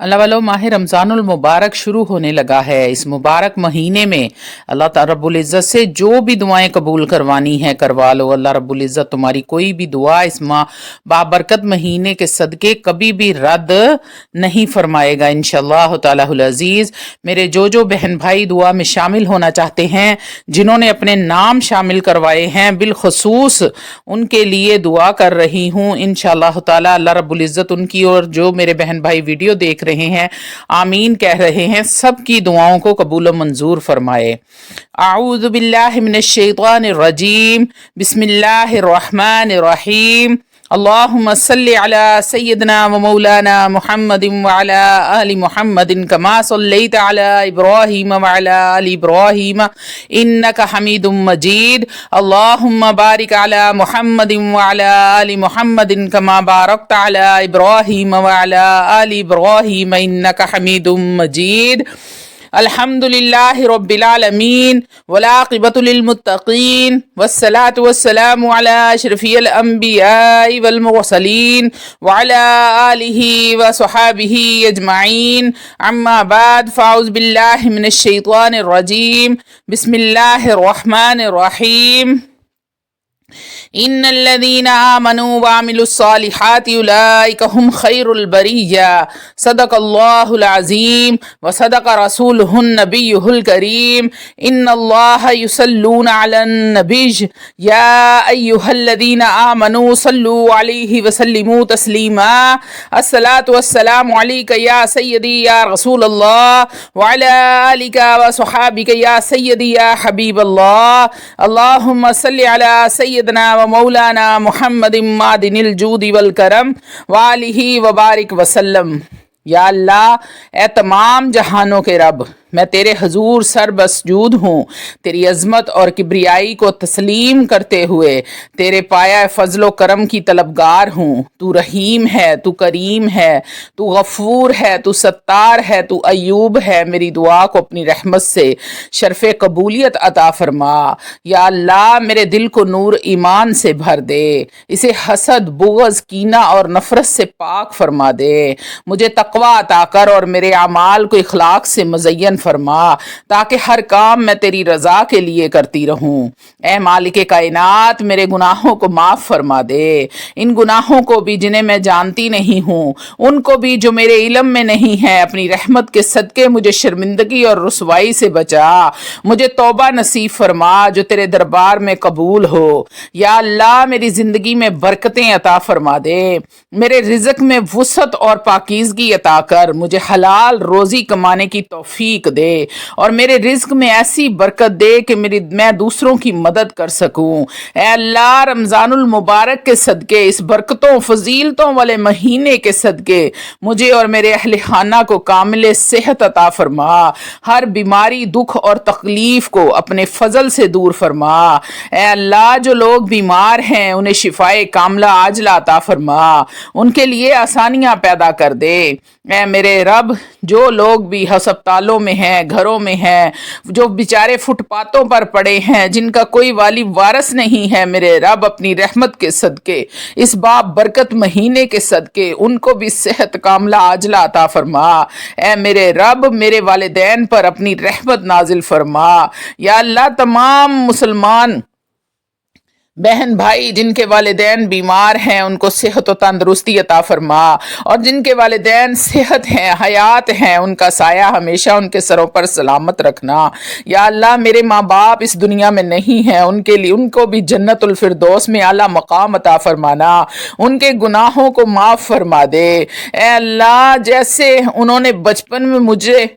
اللہ والو ماہ رمضان المبارک شروع ہونے لگا ہے۔ اس مبارک مہینے میں اللہ تعالی رب العزت سے جو بھی دعائیں قبول کروانی ہیں کروا لو۔ اللہ رب العزت تمہاری کوئی بھی دعا اس بابرکت مہینے کے صدقے کبھی بھی رد نہیں فرمائے گا انشاءاللہ تعالی العزیز۔ میرے جو بہن بھائی دعا میں شامل ہونا چاہتے ہیں، جنہوں نے اپنے نام شامل کروائے ہیں، بالخصوص ان کے لیے دعا کر رہی ہوں انشاءاللہ تعالی۔ اللہ رب العزت ان کی اور جو میرے بہن بھائی ویڈیو دیکھ رہے ہیں آمین کہہ رہے ہیں، سب کی دعاؤں کو قبول و منظور فرمائے۔ اعوذ باللہ من الشیطان الرجیم، بسم اللہ الرحمن الرحیم۔ اللہم صلی علی سیدنا و مولانا محمد وعلی آل محمد کما صلیت علی ابراہیم وعلی آل ابراہیم انک حمید مجید۔ اللہم بارک علی محمد وعلی آل محمد کما بارکت علی ابراہیم وعلی آل ابراہیم انک حمید مجید۔ الحمدللہ رب العالمین والعاقبۃ للمتقین والصلاة والسلام علی اشرف الانبیاء والمرسلین وعلی آلہ وصحابہ اجمعین، اما بعد فاعوذ باللہ من الشیطان الرجیم، بسم اللہ الرحمن الرحیم۔ ان الذين آمنوا وعملوا الصالحات اولئك هم خير البرية۔ صدق الله العظيم وصدق رسوله النبي الكريم۔ ان الله يصلون على النبي يا ايها الذين آمنوا صلوا عليه وسلموا تسليما۔ الصلاة والسلام عليك يا سيدي يا رسول الله وعلى آلك وصحابك يا سيدي يا حبيب الله۔ اللهم صل على سيدنا مولانا محمد معدن الجود والکرم وآلہ وبارک وسلم۔ یا اللہ، اے تمام جہانوں کے رب، میں تیرے حضور سر بسجود ہوں، تیری عظمت اور کبریائی کو تسلیم کرتے ہوئے تیرے پایا فضل و کرم کی طلبگار ہوں۔ تو رحیم ہے، تو کریم ہے، تو غفور ہے، تو ستار ہے، تو ایوب ہے۔ میری دعا کو اپنی رحمت سے شرف قبولیت عطا فرما۔ یا اللہ، میرے دل کو نور ایمان سے بھر دے، اسے حسد، بغض، کینہ اور نفرت سے پاک فرما دے۔ مجھے تقوی عطا کر اور میرے اعمال کو اخلاق سے مزین فرما، تاکہ ہر کام میں تیری رضا کے لیے کرتی رہوں۔ اے مالک کائنات، میرے گناہوں کو معاف فرما دے، ان گناہوں کو بھی جنہیں میں جانتی نہیں ہوں، ان کو بھی جو میرے علم میں نہیں ہے۔ اپنی رحمت کے صدقے مجھے شرمندگی اور رسوائی سے بچا، مجھے توبہ نصیب فرما جو تیرے دربار میں قبول ہو۔ یا اللہ، میری زندگی میں برکتیں عطا فرما دے، میرے رزق میں وسعت اور پاکیزگی عطا کر، مجھے حلال روزی کمانے کی توفیق دے اور میرے رزق میں ایسی برکت دے کہ میں دوسروں کی مدد کر سکوں۔ اے اللہ، رمضان المبارک کے صدقے، اس برکتوں فضیلتوں والے مہینے کے صدقے مجھے اور میرے اہل خانہ کو کامل صحت عطا فرما، ہر بیماری، دکھ اور تکلیف کو اپنے فضل سے دور فرما۔ اے اللہ، جو لوگ بیمار ہیں انہیں شفائے کاملہ عاجلہ عطا فرما، ان کے لیے آسانیاں پیدا کر دے۔ اے میرے رب، جو لوگ بھی ہسپتالوں میں ہیں، گھروں میں ہیں، جو بیچارے فٹ پاتھوں پر پڑے ہیں، جن کا کوئی والی وارث نہیں ہے، میرے رب اپنی رحمت کے صدقے، اس باب برکت مہینے کے صدقے ان کو بھی صحت کاملہ عاجلہ عطا فرما۔ اے میرے رب، میرے والدین پر اپنی رحمت نازل فرما۔ یا اللہ، تمام مسلمان بہن بھائی جن کے والدین بیمار ہیں ان کو صحت و تندرستی عطا فرما، اور جن کے والدین صحت ہیں، حیات ہیں، ان کا سایہ ہمیشہ ان کے سروں پر سلامت رکھنا۔ یا اللہ، میرے ماں باپ اس دنیا میں نہیں ہیں، ان کے لیے ان کو بھی جنت الفردوس میں اعلیٰ مقام عطا فرمانا، ان کے گناہوں کو معاف فرما دے۔ اے اللہ، جیسے انہوں نے بچپن میں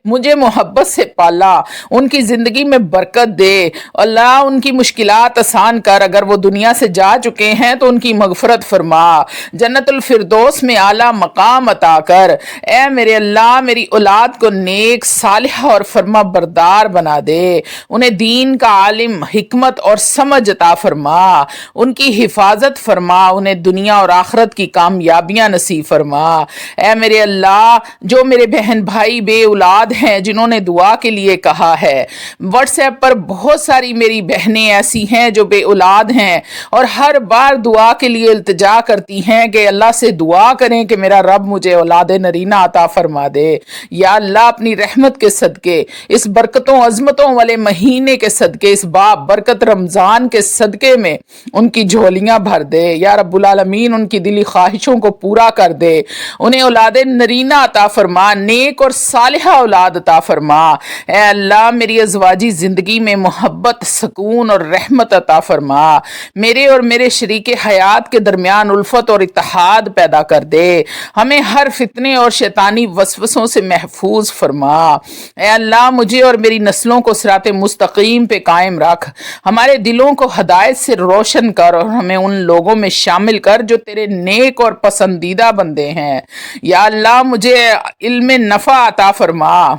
مجھے محبت سے پالا، ان کی زندگی میں برکت دے۔ اللہ، ان کی مشکلات آسان کر، اگر وہ دنیا سے جا چکے ہیں تو ان کی مغفرت فرما، جنت الفردوس میں اعلیٰ مقام عطا کر۔ اے میرے اللہ، میری اولاد کو نیک، صالح اور فرما بردار بنا دے، انہیں دین کا عالم، حکمت اور سمجھ عطا فرما، ان کی حفاظت فرما، انہیں دنیا اور آخرت کی کامیابیاں نصیب فرما۔ اے میرے اللہ، جو میرے بہن بھائی بے اولاد ہیں جنہوں نے دعا کے لیے کہا ہے، واٹس ایپ پر بہت ساری میری بہنیں ایسی ہیں جو بے اولاد ہیں، ہیں اور ہر بار دعا کے لیے التجا کرتی ہیں کہ اللہ سے دعا کریں کہ میرا رب مجھے اولاد نرینہ عطا فرما دے۔ یا اللہ اپنی رحمت کے صدقے، اس برکتوں عظمتوں والے مہینے کے صدقے، اس برکت رمضان کے صدقے میں ان کی جھولیاں بھر دے۔ یا رب العالمین ان کی دلی خواہشوں کو پورا کر دے، انہیں اولاد نرینہ عطا فرما، نیک اور صالحہ اولاد عطا فرما۔ اے اللہ میری ازواجی زندگی میں محبت، سکون اور رحمت عطا فرما، میرے اور میرے شریک حیات کے درمیان الفت اور اتحاد پیدا کر دے، ہمیں ہر فتنے اور شیطانی وسوسوں سے محفوظ فرما۔ اے اللہ مجھے اور میری نسلوں کو صراط مستقیم پہ قائم رکھ، ہمارے دلوں کو ہدایت سے روشن کر اور ہمیں ان لوگوں میں شامل کر جو تیرے نیک اور پسندیدہ بندے ہیں۔ یا اللہ مجھے علم نفع عطا فرما،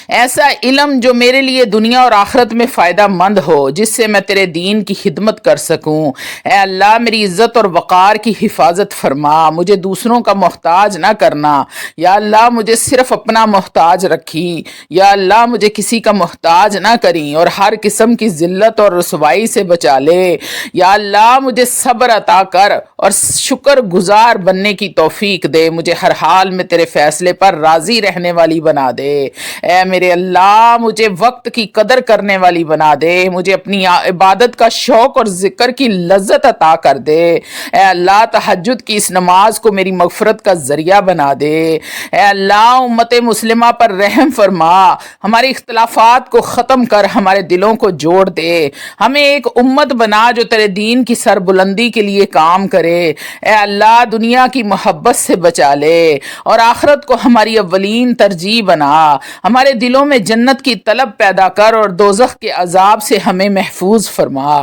ایسا علم جو میرے لیے دنیا اور آخرت میں فائدہ مند ہو، جس سے میں تیرے دین کی خدمت کر سکوں۔ اے اللہ میری عزت اور وقار کی حفاظت فرما، مجھے دوسروں کا محتاج نہ کرنا۔ یا اللہ مجھے صرف اپنا محتاج رکھی، یا اللہ مجھے کسی کا محتاج نہ کریں اور ہر قسم کی ذلت اور رسوائی سے بچا لے۔ یا اللہ مجھے صبر عطا کر اور شکر گزار بننے کی توفیق دے، مجھے ہر حال میں تیرے فیصلے پر راضی رہنے والی بنا دے۔ اے میرے اللہ مجھے وقت کی قدر کرنے والی بنا دے، مجھے اپنی عبادت کا شوق اور ذکر کی لذت عطا کر دے۔ اے اللہ تہجد کی اس نماز کو میری مغفرت کا ذریعہ بنا دے۔ اے اللہ امت مسلمہ پر رحم فرما، ہمارے اختلافات کو ختم کر ہمارے دلوں کو جوڑ دے، ہمیں ایک امت بنا جو تیرے دین کی سربلندی کے لیے کام کرے۔ اے اللہ دنیا کی محبت سے بچا لے اور آخرت کو ہماری اولین ترجیح بنا، ہمارے دلوں میں جنت کی طلب پیدا کر اور دوزخ کے عذاب سے ہمیں محفوظ فرما۔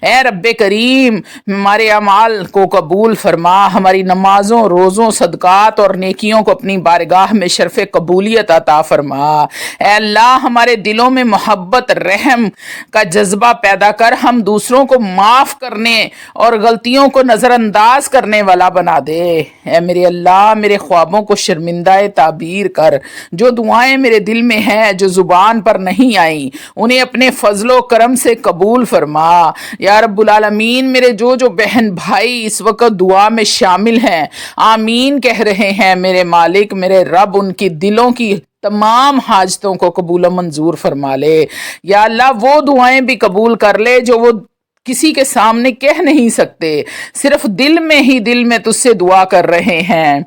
اے رب کریم ہمارے اعمال کو قبول فرما، ہماری نمازوں، روزوں، صدقات اور نیکیوں کو اپنی بارگاہ میں شرف قبولیت عطا فرما۔ اے اللہ ہمارے دلوں میں محبت، رحم کا جذبہ پیدا کر، ہم دوسروں کو معاف کرنے اور غلطیوں کو نظر انداز کرنے والا بنا دے۔ اے میرے اللہ میرے خوابوں کو شرمندہ تعبیر کر، جو دعائیں میرے دل میں ہیں جو زبان پر نہیں آئیں انہیں اپنے فضل و کرم سے قبول فرما۔ یا رب العالمین میرے جو بہن بھائی اس وقت دعا میں شامل ہیں، آمین کہہ رہے ہیں، میرے مالک میرے رب ان کی دلوں کی تمام حاجتوں کو قبول و منظور فرما لے۔ یا اللہ وہ دعائیں بھی قبول کر لے جو وہ کسی کے سامنے کہہ نہیں سکتے، صرف دل میں تجھ سے دعا کر رہے ہیں،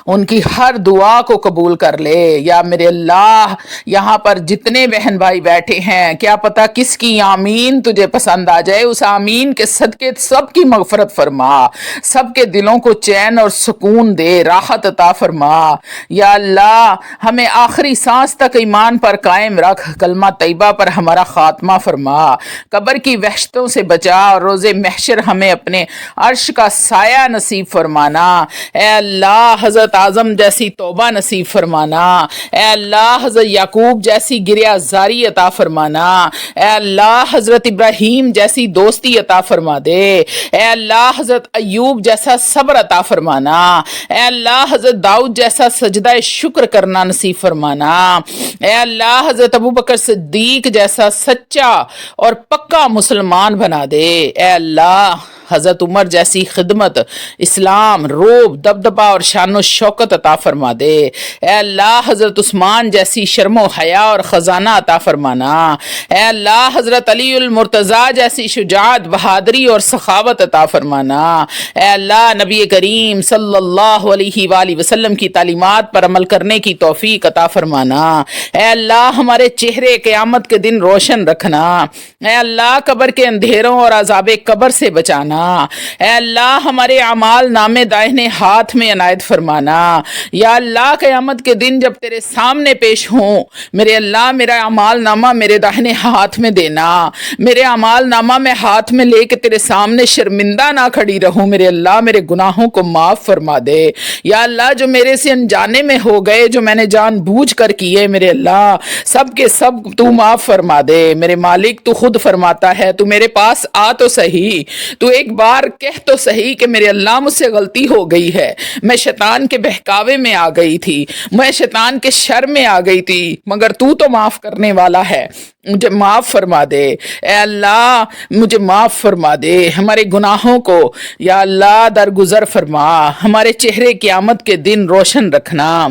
ان کی ہر دعا کو قبول کر لے۔ یا میرے اللہ یہاں پر جتنے بہن بھائی بیٹھے ہیں، کیا پتا کس کی آمین تجھے پسند آ جائے، اس آمین کے صدقے سب کی مغفرت فرما، سب کے دلوں کو چین اور سکون دے، راحت عطا فرما۔ یا اللہ ہمیں آخری سانس تک ایمان پر قائم رکھ، کلمہ طیبہ پر ہمارا خاتمہ فرما، قبر کی وحشتوں سے بچا اور روز محشر ہمیں اپنے عرش کا سایہ نصیب فرمانا۔ اے اللہ حضرت اعظم جیسی توبہ نصیب فرمانا، اے اللہ حضرت یعقوب جیسی گریہ زاری عطا فرمانا، اے اللہ حضرت ابراہیم جیسی دوستی عطا فرما دے، اے اللہ حضرت ایوب جیسا صبر عطا فرمانا، اے اللہ حضرت داؤد جیسا سجدہ شکر کرنا نصیب فرمانا، اے اللہ حضرت ابوبکر صدیق جیسا سچا اور پکا مسلمان بنا دے، اے اللہ حضرت عمر جیسی خدمت، اسلام، روب، دبدبا اور شان و شوکت عطا فرما دے، اے اللہ حضرت عثمان جیسی شرم و حیا اور خزانہ عطا فرمانا، اے اللہ حضرت علی المرتضیٰ جیسی شجاعت، بہادری اور سخاوت عطا فرمانا، اے اللہ نبی کریم صلی اللہ علیہ وآلہ وسلم کی تعلیمات پر عمل کرنے کی توفیق عطا فرمانا، اے اللہ ہمارے چہرے قیامت کے دن روشن رکھنا، اے اللہ قبر کے اندھیروں اور عذاب قبر سے بچانا، اے اللہ ہمارے اعمال نامے دائنے ہاتھ میں عنایت فرمانا۔ یا اللہ قیامت کے دن جب تیرے سامنے پیش ہوں، میرے اللہ میرا اعمال نامہ میرے دائنے ہاتھ میں دینا، میرے اعمال نامہ میں ہاتھ میں لے کے تیرے سامنے شرمندہ نہ کھڑی رہوں، میرے اللہ میرے گناہوں کو معاف فرما دے۔ یا اللہ جو میرے سے انجانے میں ہو گئے، جو میں نے جان بوجھ کر کیے، میرے اللہ سب کے سب تو معاف فرما دے۔ میرے مالک تو خود فرماتا ہے، تو میرے پاس آ تو صحیح، تو ایک ایک بار کہہ تو صحیح کہ میرے اللہ مجھ سے غلطی ہو گئی ہے، میں شیطان کے بہکاوے میں آ گئی تھی، میں شیطان کے شر میں آ گئی تھی، مگر تو معاف کرنے والا ہے، مجھے معاف فرما دے اے اللہ، مجھے معاف فرما دے، ہمارے گناہوں کو یا اللہ درگزر فرما، ہمارے چہرے قیامت کے دن روشن رکھنا،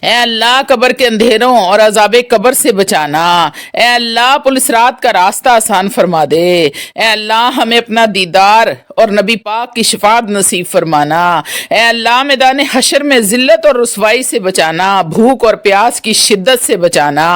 اے اللہ قبر کے اندھیروں اور عذاب قبر سے بچانا، اے اللہ پولیس رات کا راستہ آسان فرما دے، اے اللہ ہمیں اپنا دیدار اور نبی پاک کی شفاعت نصیب فرمانا، اے اللہ میدان حشر میں ذلت اور رسوائی سے بچانا، بھوک اور پیاس کی شدت سے بچانا،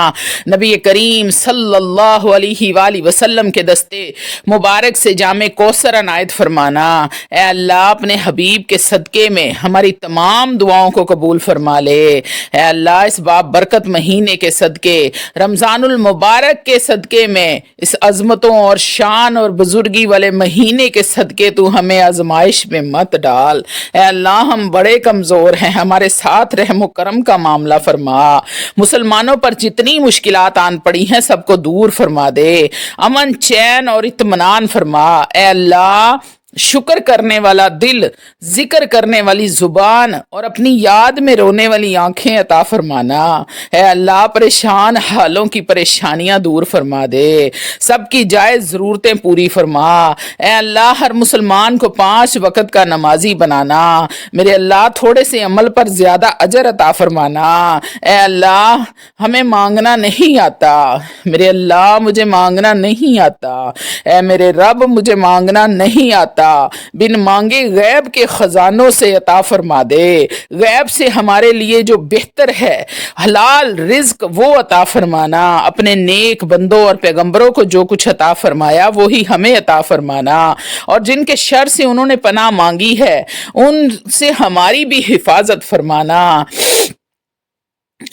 نبی کریم صلی اللہ علیہ وآلہ وسلم کے دستے مبارک سے جامع کوثر عنایت فرمانا، اے اللہ اپنے حبیب کے صدقے میں ہماری تمام دعاؤں کو قبول فرما لے، اے اللہ اس باب برکت مہینے کے صدقے، رمضان المبارک کے صدقے میں، اس عظمتوں اور شان اور بزرگی والے مہینے کے صدقے تو ہمیں آزمائش میں مت ڈال، اے اللہ ہم بڑے کمزور ہیں، ہمارے ساتھ رحم و کرم کا معاملہ فرما، مسلمانوں پر جتنی مشکلات آن پڑی ہیں سب کو دور فرما دے، امن چین اور اطمینان فرما، اے اللہ شکر کرنے والا دل، ذکر کرنے والی زبان اور اپنی یاد میں رونے والی آنکھیں عطا فرمانا، اے اللہ پریشان حالوں کی پریشانیاں دور فرما دے، سب کی جائز ضرورتیں پوری فرما، اے اللہ ہر مسلمان کو 5 وقت کا نمازی بنانا، میرے اللہ تھوڑے سے عمل پر زیادہ اجر عطا فرمانا، اے اللہ ہمیں مانگنا نہیں آتا، میرے اللہ مجھے مانگنا نہیں آتا، اے میرے رب مجھے مانگنا نہیں آتا، بن مانگے غیب کے خزانوں سے عطا فرما دے، غیب سے ہمارے لیے جو بہتر ہے حلال رزق وہ عطا فرمانا، اپنے نیک بندوں اور پیغمبروں کو جو کچھ عطا فرمایا وہی ہمیں عطا فرمانا، اور جن کے شر سے انہوں نے پناہ مانگی ہے ان سے ہماری بھی حفاظت فرمانا،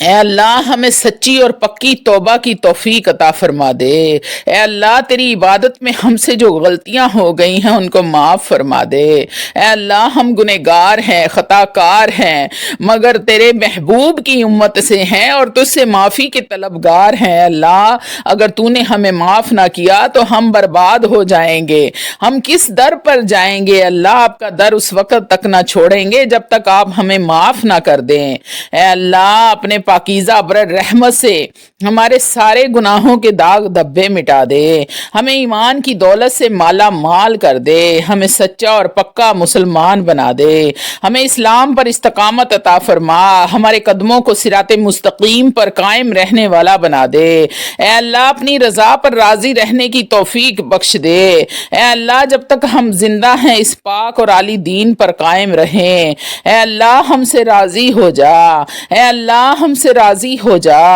اے اللہ ہمیں سچی اور پکی توبہ کی توفیق عطا فرما دے، اے اللہ تیری عبادت میں ہم سے جو غلطیاں ہو گئی ہیں ان کو معاف فرما دے، اے اللہ ہم گنہگار ہیں، خطا کار ہیں، مگر تیرے محبوب کی امت سے ہیں اور تجھ سے معافی کے طلبگار ہیں، اے اللہ اگر تو نے ہمیں معاف نہ کیا تو ہم برباد ہو جائیں گے، ہم کس در پر جائیں گے، اللہ آپ کا در اس وقت تک نہ چھوڑیں گے جب تک آپ ہمیں معاف نہ کر دیں، اے اللہ اپنے پاکیزہ ابر رحمت سے ہمارے سارے گناہوں کے داغ دھبے مٹا دے، ہمیں ایمان کی دولت سے مالا مال کر دے، ہمیں سچا اور پکا مسلمان بنا دے، ہمیں اسلام پر استقامت عطا فرما، ہمارے قدموں کو صراط مستقیم پر قائم رہنے والا بنا دے، اے اللہ اپنی رضا پر راضی رہنے کی توفیق بخش دے، اے اللہ جب تک ہم زندہ ہیں اس پاک اور عالی دین پر قائم رہیں، اے اللہ ہم سے راضی ہو جا، اے اللہ ہم سے راضی ہو جا،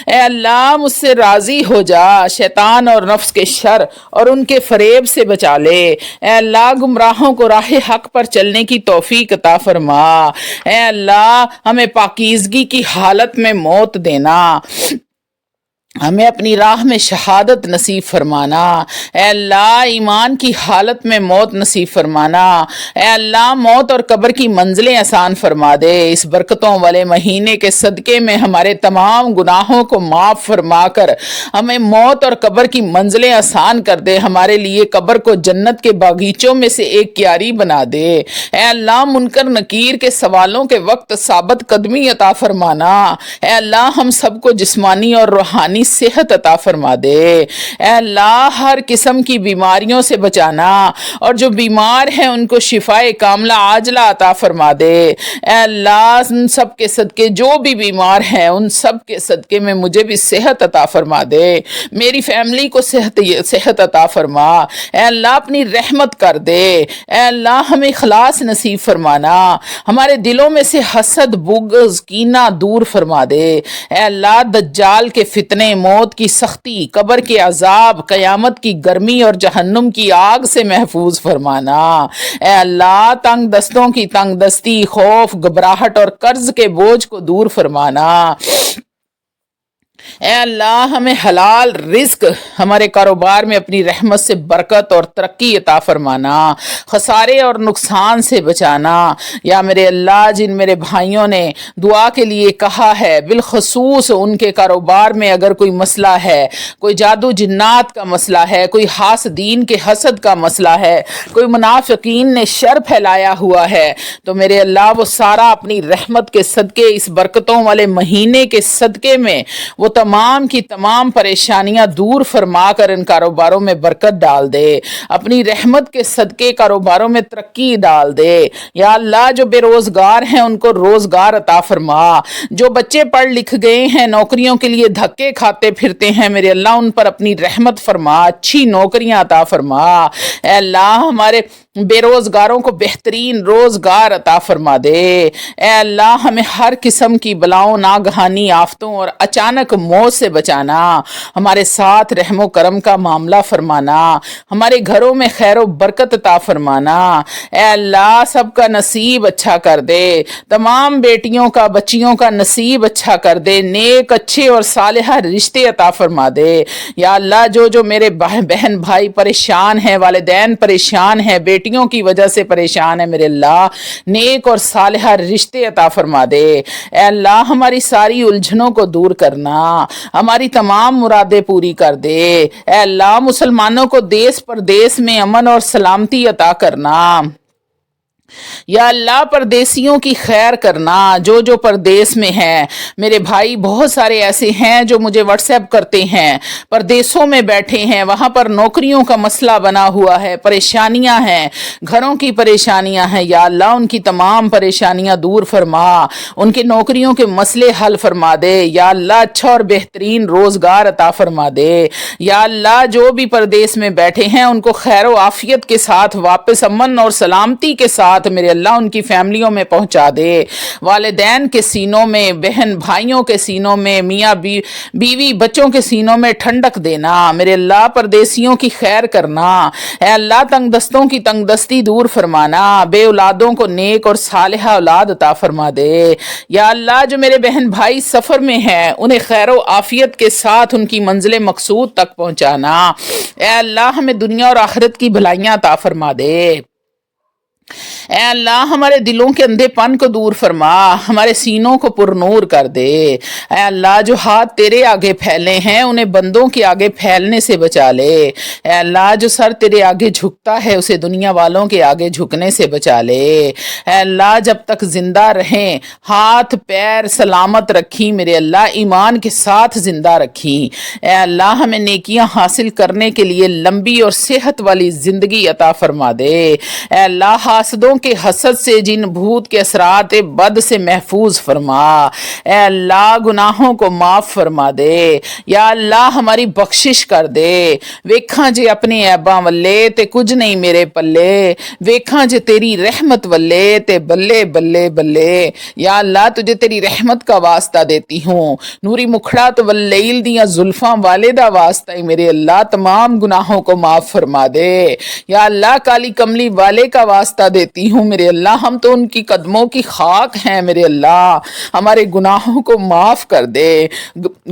اے اللہ مجھ سے راضی ہو جا، شیطان اور نفس کے شر اور ان کے فریب سے بچا لے، اے اللہ گمراہوں کو راہ حق پر چلنے کی توفیق عطا فرما، اے اللہ ہمیں پاکیزگی کی حالت میں موت دینا، ہمیں اپنی راہ میں شہادت نصیب فرمانا، اے اللہ ایمان کی حالت میں موت نصیب فرمانا، اے اللہ موت اور قبر کی منزلیں آسان فرما دے، اس برکتوں والے مہینے کے صدقے میں ہمارے تمام گناہوں کو معاف فرما کر ہمیں موت اور قبر کی منزلیں آسان کر دے، ہمارے لیے قبر کو جنت کے باغیچوں میں سے ایک کیاری بنا دے، اے اللہ منکر نکیر کے سوالوں کے وقت ثابت قدمی عطا فرمانا، اے اللہ ہم سب کو جسمانی اور روحانی صحت عطا فرما دے، اے اللہ ہر قسم کی بیماریوں سے بچانا، اور جو بیمار ہیں ان کو شفاء کاملہ عاجلہ عطا فرما دے، اے اللہ ان سب کے صدقے جو بھی بیمار ہیں ان سب کے صدقے میں مجھے بھی صحت عطا فرما دے، میری فیملی کو صحت عطا فرما، اے اللہ اپنی رحمت کر دے، اے اللہ ہمیں اخلاص نصیب فرمانا، ہمارے دلوں میں سے حسد بغض کینہ دور فرما دے، اے اللہ دجال کے فتنے، موت کی سختی، قبر کے عذاب، قیامت کی گرمی اور جہنم کی آگ سے محفوظ فرمانا، اے اللہ تنگ دستوں کی تنگ دستی، خوف گھبراہٹ اور قرض کے بوجھ کو دور فرمانا، اے اللہ ہمیں حلال رزق ہمارے کاروبار میں اپنی رحمت سے برکت اور ترقی عطا فرمانا، خسارے اور نقصان سے بچانا۔ یا میرے اللہ جن میرے بھائیوں نے دعا کے لیے کہا ہے، بالخصوص ان کے کاروبار میں اگر کوئی مسئلہ ہے، کوئی جادو جنات کا مسئلہ ہے، کوئی حاسدین کے حسد کا مسئلہ ہے، کوئی منافقین نے شر پھیلایا ہوا ہے، تو میرے اللہ وہ سارا اپنی رحمت کے صدقے، اس برکتوں والے مہینے کے صدقے میں وہ تمام کی تمام پریشانیاں دور فرما کر ان کاروباروں میں برکت ڈال دے، اپنی رحمت کے صدقے کاروباروں میں ترقی ڈال دے۔ یا اللہ جو بے روزگار ہیں ان کو روزگار عطا فرما، جو بچے پڑھ لکھ گئے ہیں نوکریوں کے لیے دھکے کھاتے پھرتے ہیں، میرے اللہ ان پر اپنی رحمت فرما، اچھی نوکریاں عطا فرما۔ اے اللہ ہمارے بے روزگاروں کو بہترین روزگار عطا فرما دے۔ اے اللہ ہمیں ہر قسم کی بلاؤں، ناگہانی آفتوں اور اچانک موت سے بچانا، ہمارے ساتھ رحم و کرم کا معاملہ فرمانا، ہمارے گھروں میں خیر و برکت عطا فرمانا۔ اے اللہ سب کا نصیب اچھا کر دے، تمام بیٹیوں کا بچیوں کا نصیب اچھا کر دے، نیک اچھے اور صالحہ رشتے عطا فرما دے۔ یا اللہ جو میرے بہن بھائی پریشان ہیں، والدین پریشان ہیں، بیٹیوں کی وجہ سے پریشان ہے، میرے اللہ نیک اور صالحہ رشتے عطا فرما دے۔ اے اللہ ہماری ساری الجھنوں کو دور کرنا، ہماری تمام مرادیں پوری کر دے۔ اے اللہ مسلمانوں کو دیس پردیس میں امن اور سلامتی عطا کرنا۔ یا اللہ پردیسیوں کی خیر کرنا، جو پردیس میں ہیں، میرے بھائی بہت سارے ایسے ہیں جو مجھے واٹس ایپ کرتے ہیں، پردیسوں میں بیٹھے ہیں، وہاں پر نوکریوں کا مسئلہ بنا ہوا ہے، پریشانیاں ہیں، گھروں کی پریشانیاں ہیں۔ یا اللہ ان کی تمام پریشانیاں دور فرما، ان کے نوکریوں کے مسئلے حل فرما دے۔ یا اللہ اچھا اور بہترین روزگار عطا فرما دے۔ یا اللہ جو بھی پردیس میں بیٹھے ہیں ان کو خیر و عافیت کے ساتھ واپس امن اور سلامتی کے ساتھ میرے اللہ ان کی فیملیوں میں پہنچا دے، والدین کے سینوں میں، بہن بھائیوں کے سینوں میں، میاں بیوی بچوں کے سینوں میں ٹھنڈک دینا، میرے اللہ پردیسیوں کی خیر کرنا۔ اے اللہ تنگ دستوں کی تنگ دستی دور فرمانا، بے اولادوں کو نیک اور صالحہ اولاد عطا فرما دے۔ یا اللہ جو میرے بہن بھائی سفر میں ہیں انہیں خیر و عافیت کے ساتھ ان کی منزل مقصود تک پہنچانا۔ اے اللہ ہمیں دنیا اور آخرت کی بھلائیاں عطا فرما دے۔ اے اللہ ہمارے دلوں کے اندھے پن کو دور فرما، ہمارے سینوں کو پرنور کر دے۔ اے اللہ جو ہاتھ تیرے آگے پھیلے ہیں انہیں بندوں کے آگے پھیلنے سے بچا لے۔ اے اللہ جو سر تیرے آگے جھکتا ہے اسے دنیا والوں کے آگے جھکنے سے بچا لے۔ اے اللہ جب تک زندہ رہیں ہاتھ پیر سلامت رکھی، میرے اللہ ایمان کے ساتھ زندہ رکھی۔ اے اللہ ہمیں نیکیاں حاصل کرنے کے لیے لمبی اور صحت والی زندگی عطا فرما دے۔ اے اللہ حاسدوں کے حسد سے، جن بھوت کے اثرات بد سے محفوظ فرما۔ اے اللہ گناہوں کو معاف فرما دے۔ یا اللہ ہماری بخشش کر دے۔ ویکھاں جے اپنے عیباں ولے تے کچھ نہیں میرے پلے، ویکھاں جے تیری رحمت ولے تے بلے بلے بلے۔ یا اللہ تجھے تیری رحمت کا واسطہ دیتی ہوں، نوری مکھڑا تو واللیل دیاں زلفاں والے دا واسطہ ہی میرے اللہ تمام گناہوں کو معاف فرما دے۔ یا اللہ کالی کملی والے کا واسطہ دیتی ہوں، میرے اللہ ہم تو ان کی قدموں کی خاک ہیں، میرے اللہ ہمارے گناہوں کو معاف کر دے۔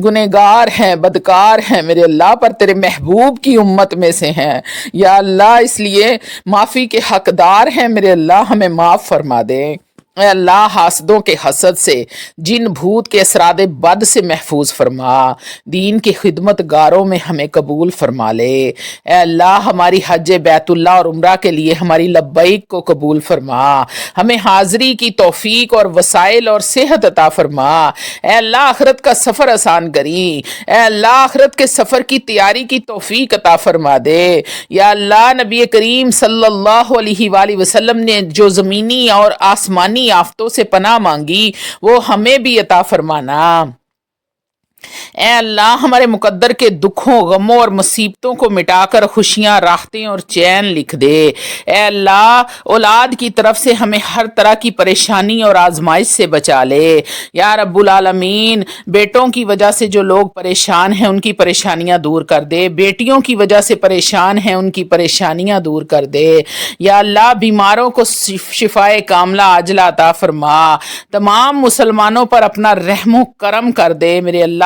گنہگار ہیں، بدکار ہیں، میرے اللہ پر تیرے محبوب کی امت میں سے ہیں۔ یا اللہ اس لیے معافی کے حقدار ہیں، میرے اللہ ہمیں معاف فرما دے۔ اے اللہ حاسدوں کے حسد سے، جن بھوت کے اثرات بد سے محفوظ فرما، دین کی خدمت گاروں میں ہمیں قبول فرما لے۔ اے اللہ ہماری حج بیت اللہ اور عمرہ کے لیے ہماری لبیک کو قبول فرما، ہمیں حاضری کی توفیق اور وسائل اور صحت عطا فرما۔ اے اللہ آخرت کا سفر آسان کری، اے اللہ آخرت کے سفر کی تیاری کی توفیق عطا فرما دے۔ یا اللہ نبی کریم صلی اللہ علیہ وآلہ وسلم نے جو زمینی اور آسمانی آفتوں سے پناہ مانگی وہ ہمیں بھی عطا فرمانا۔ اے اللہ ہمارے مقدر کے دکھوں غموں اور مصیبتوں کو مٹا کر خوشیاں راحتیں اور چین لکھ دے۔ اے اللہ اولاد کی طرف سے ہمیں ہر طرح کی پریشانی اور آزمائش سے بچا لے۔ یا رب العالمین بیٹوں کی وجہ سے جو لوگ پریشان ہیں ان کی پریشانیاں دور کر دے، بیٹیوں کی وجہ سے پریشان ہیں ان کی پریشانیاں دور کر دے۔ یا اللہ بیماروں کو شفائے کاملہ عاجلہ عطا فرما، تمام مسلمانوں پر اپنا رحم و کرم کر دے، میرے اللہ